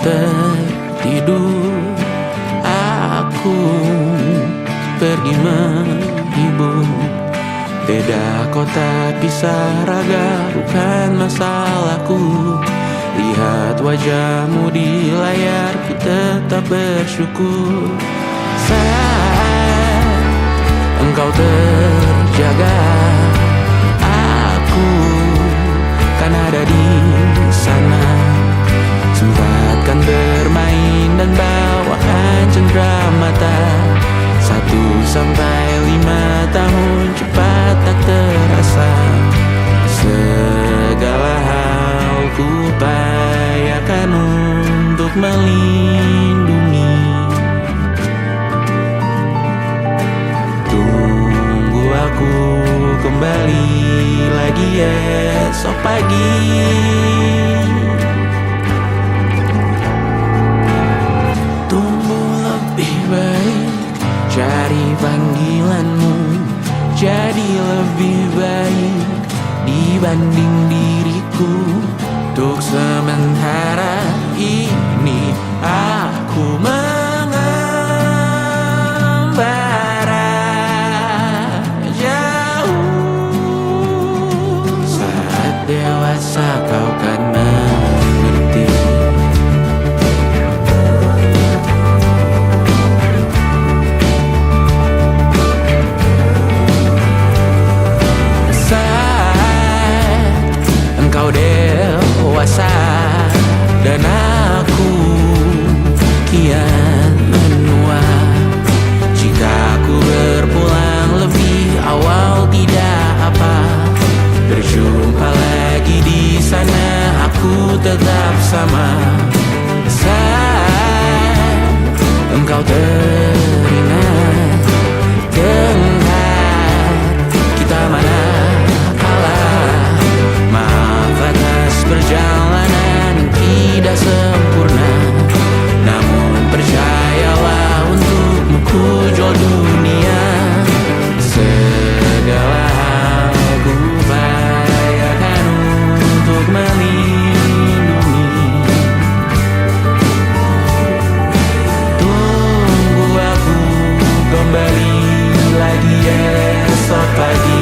tertidur, aku pergi menghibur. Beda kota pisah raga bukan masalahku. Lihat wajahmu di layar, ku tetap bersyukur. Saat engkau terjaga, aku kan ada di sana. Sempatkan bermain dan bawakan cenderamata. 1-5 tahun cepat tak terasa. Segala hal ku upayakan untuk melindungi. Tunggu aku kembali lagi esok pagi. Tumbuh lebih baik, cari panggilanmu. Jadi lebih baik dibanding diriku. Untuk sementara ini aku mengembara jauh. Saat dewasa kau kan mengerti. Engkau dewasa dan aku kian menua. Jika aku berpulang lebih awal tidak apa. Berjumpa lagi di sana, aku tetap sama. Saat engkau teringat, dengar kita mana perjalanan tidak sempurna, namun percayalah untukmu ku jual dunia. Segala hal ku upayakan untuk melindungi. Tunggu aku kembali lagi esok pagi.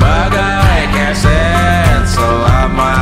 Bagai keset selama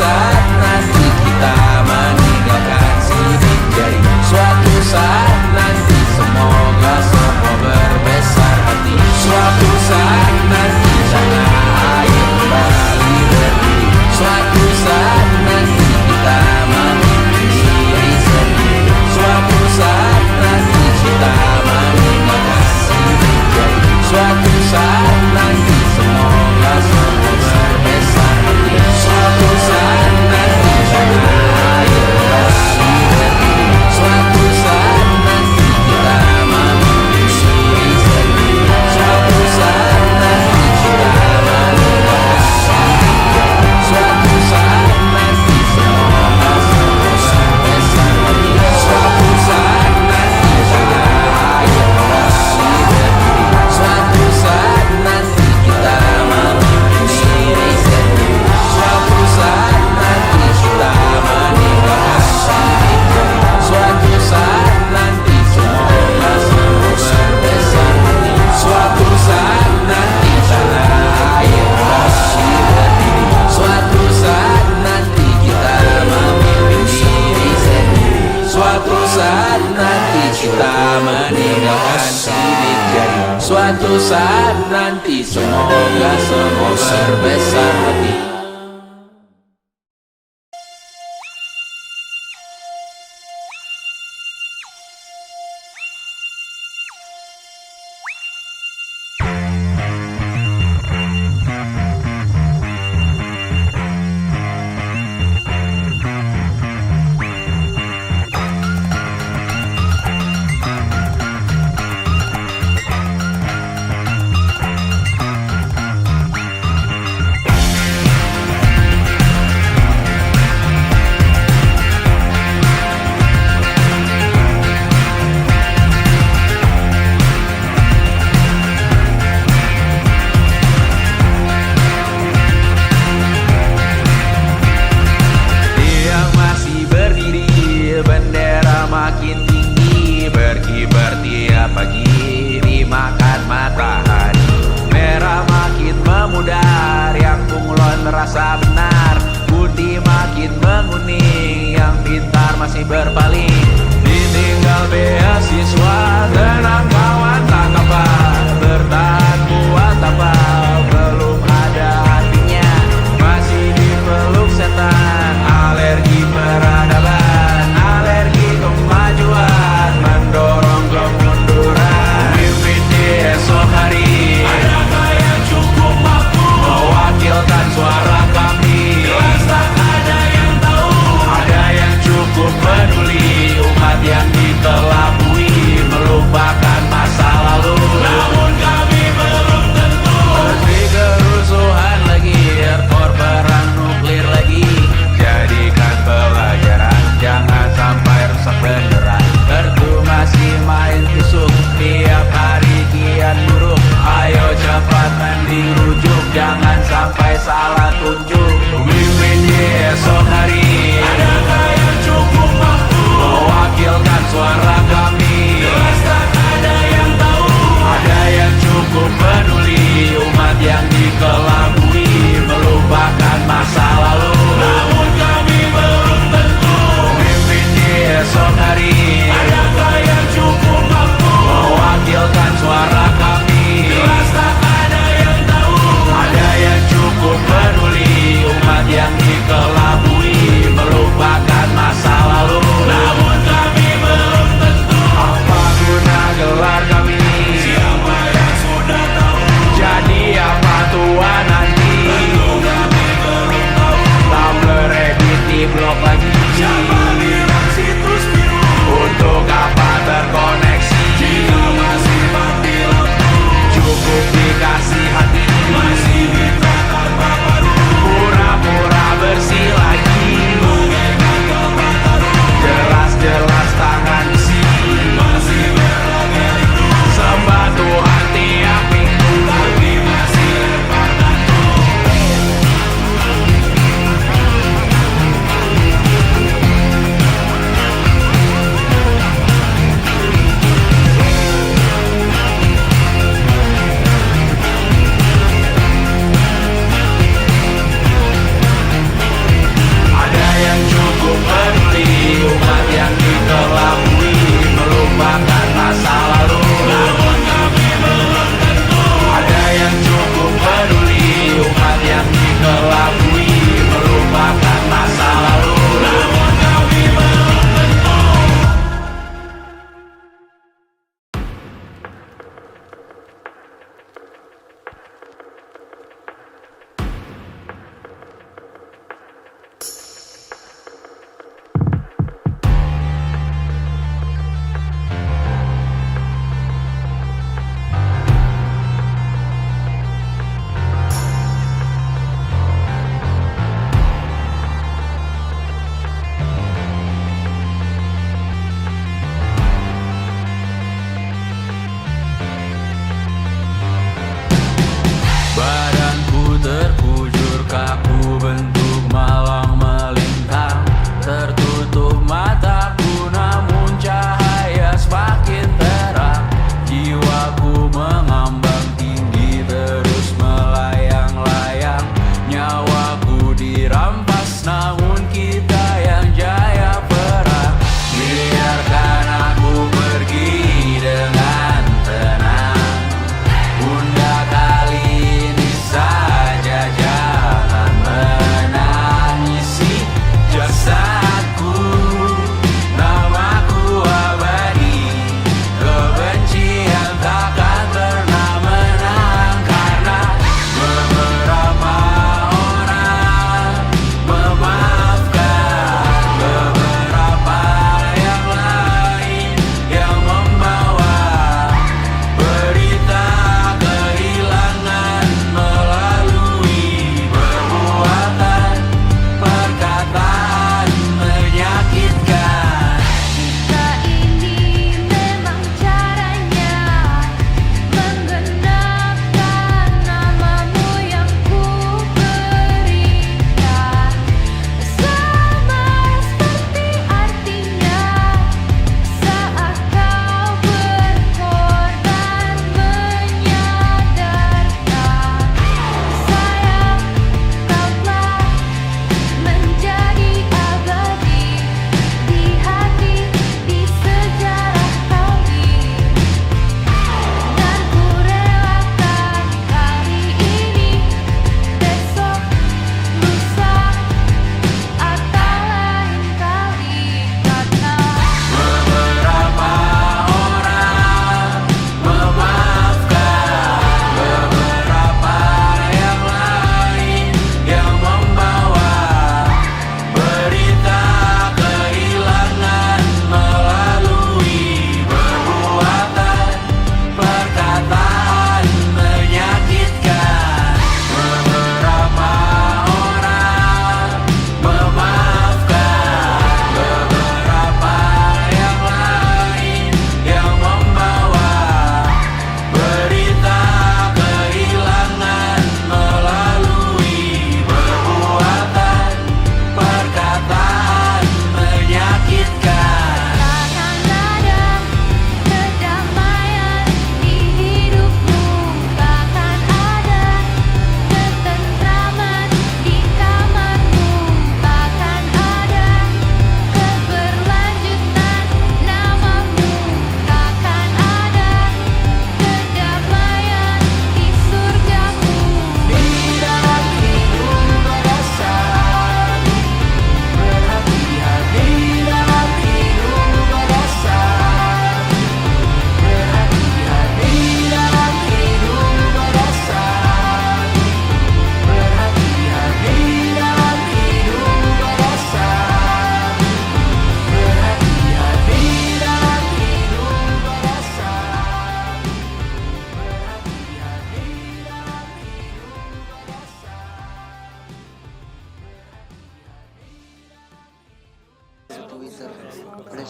saat nanti kita meninggalkan sidik jari. Suatu saat nanti semoga semua berbesar hati. Suatu saat nanti tanah air kembali berdiri. Suatu saat nanti kita memimpin diri sendiri. Suatu saat nanti kita meninggalkan sidik jari. Suatu saat nanti semoga semua berbesar hati. Suatu saat nanti tanah air kembali berdiri. Suatu saat nanti kita memimpin diri sendiri. Suatu saat nanti kita meninggalkan sidik jari. Suatu saat nanti semoga semua berbesar hati. Suatu saat nanti tanah air kembali berdiri. Suatu saat nanti kita memimpin diri sendiri. Suatu saat nanti kita meninggalkan sidik jari. Suatu saat nanti semoga semua berbesar hati. Suatu saat nanti tanah air kembali berdiri. Suatu saat nanti kita memimpin diri sendiri. Suatu saat nanti kita meninggalkan sidik jari. Suatu saat nanti semoga semua berbesar hati. Tiang masih berdiri, bendera makin tinggi, berkibar tiap pagi dimakan matahari. Merah makin memudar, yang bunglon merasa benar. Putih makin menguning, yang pintar masih berpaling. Ditinggal beasiswa, tenang kawan tak kabar. Bertahan buat apa, belum ada artinya. Masih dipeluk setan, alergi peradaban, alergi kemajuan, mendorong kemunduran. Mimpin di esok hari, adakah yang cukup mampu mewakilkan suara kami? Jelas tak ada yang tahu, ada yang cukup peduli. Umat yang dikelabui, melupakan masa lalu. Namun kami belum tentu. Seperti kerusuhan lagi, erkor perang nuklir lagi. Jadikan pelajaran, jangan sampai rusak beneran. Ertu masih main tusuk, tiap hari kian buruk. Ayo cepat mending rujuk, jangan sampai salah tunjuk. Pemimpin di esok hari, adakah yang cukup mampu mewakilkan suara kami? Jelas tak ada yang tahu, ada yang cukup peduli. Umat yang dikelabui, melupakan masa lalu. Namun kami belum tentu. Pemimpin di esok hari, adakah yang cukup mampu mewakilkan suara kami? Jelas tak ada yang tahu, ada yang cukup peduli.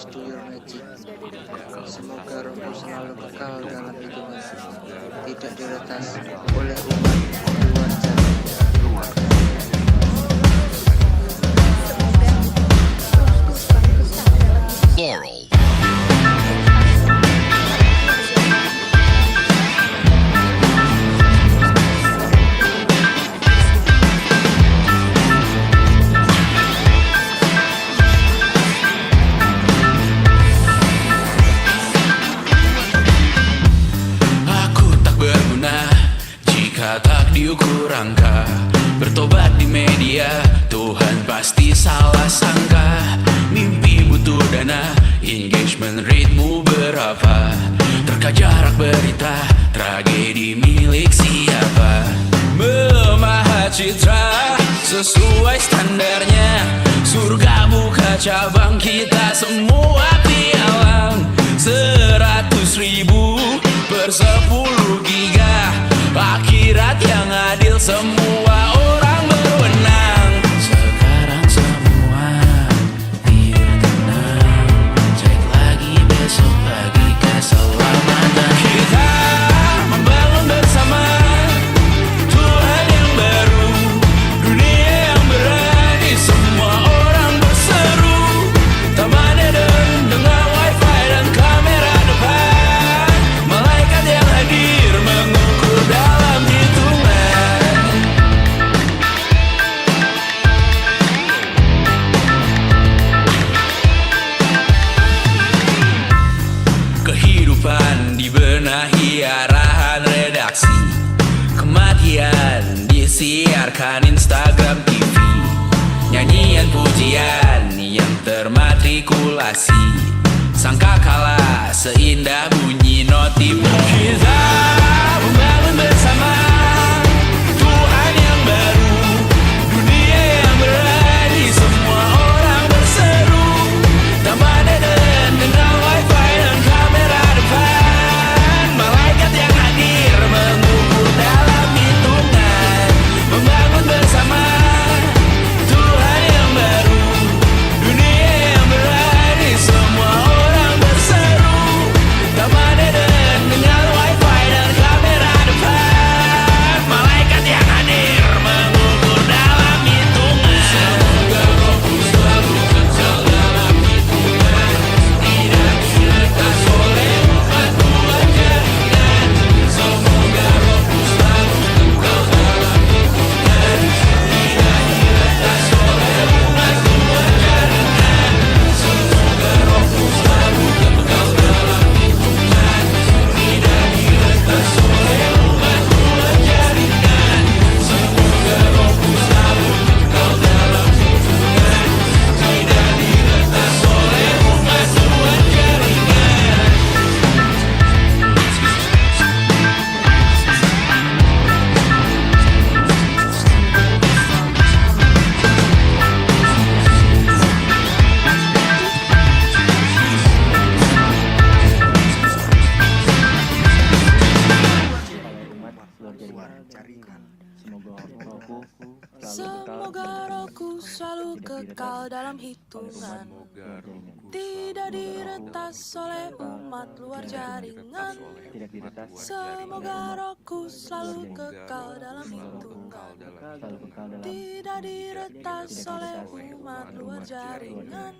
access to your magic. Semoga rohmu selalu kekal dalam hitungan, tidak diretas oleh umat luar sana. Laurel. Aku tak berguna jika tak diukur angka. Bertobat di media, Tuhan pasti salah sangka. Mimpi butuh dana, engagement ritmu berapa? Terka jarak berita, tragedi milik siapa? Memahat citra sesuai standarnya. Surga buka cabang, kita semua pialang. 100.000 per 10 giga. Akhirat yang adil, semua orang berwenang. Sekarang semua tidur tenang. Cek lagi besok pagi keselamatan. Kita membangun bersama Tuhan yang baru, dunia yang berani, semua orang berseru. Taman Eden dengan wifi dan kamera depan. Malaikat yang hadir mengukur dalam hitungan. Kehidupan dibenahi arahan redaksi. Kematian disiarkan Instagram TV. Nyanyian pujian yang termatrikulasi. Sangka kalah seindah bunyi notif. Kita membangun bersama Tuhan yang baru, dunia yang berani, semua orang berseru. Taman Eden dengan wifi dan kamera depan. Malaikat yang hadir mengukur dalam hitungan. Membangun bersama Tuhan yang baru, dunia yang berani, semua orang berseru. Taman Eden dengan wifi dan kamera depan. Malaikat yang hadir mengukur dalam hitungan. Semoga rohku selalu kekal dalam hitungan, tidak diretas oleh umat Tuhan jaringan. Semoga rohku selalu kekal dalam hitungan, tidak diretas oleh umat Tuhan jaringan. Semoga rohku selalu kekal dalam hitungan, tidak diretas oleh umat Tuhan jaringan. Semoga rohku selalu kekal dalam hitungan, tidak diretas oleh umat Tuhan jaringan. Semoga rohku selalu kekal dalam hitungan, tidak diretas oleh umat luar jaringan. Semoga rohku selalu kekal dalam hitungan, tidak diretas oleh umat luar jaringan.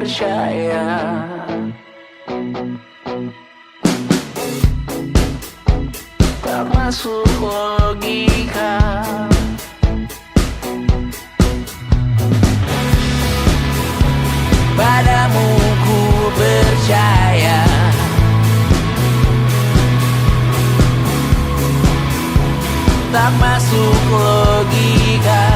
percaya. Tak masuk logika. Padamu ku percaya. Tak masuk logika.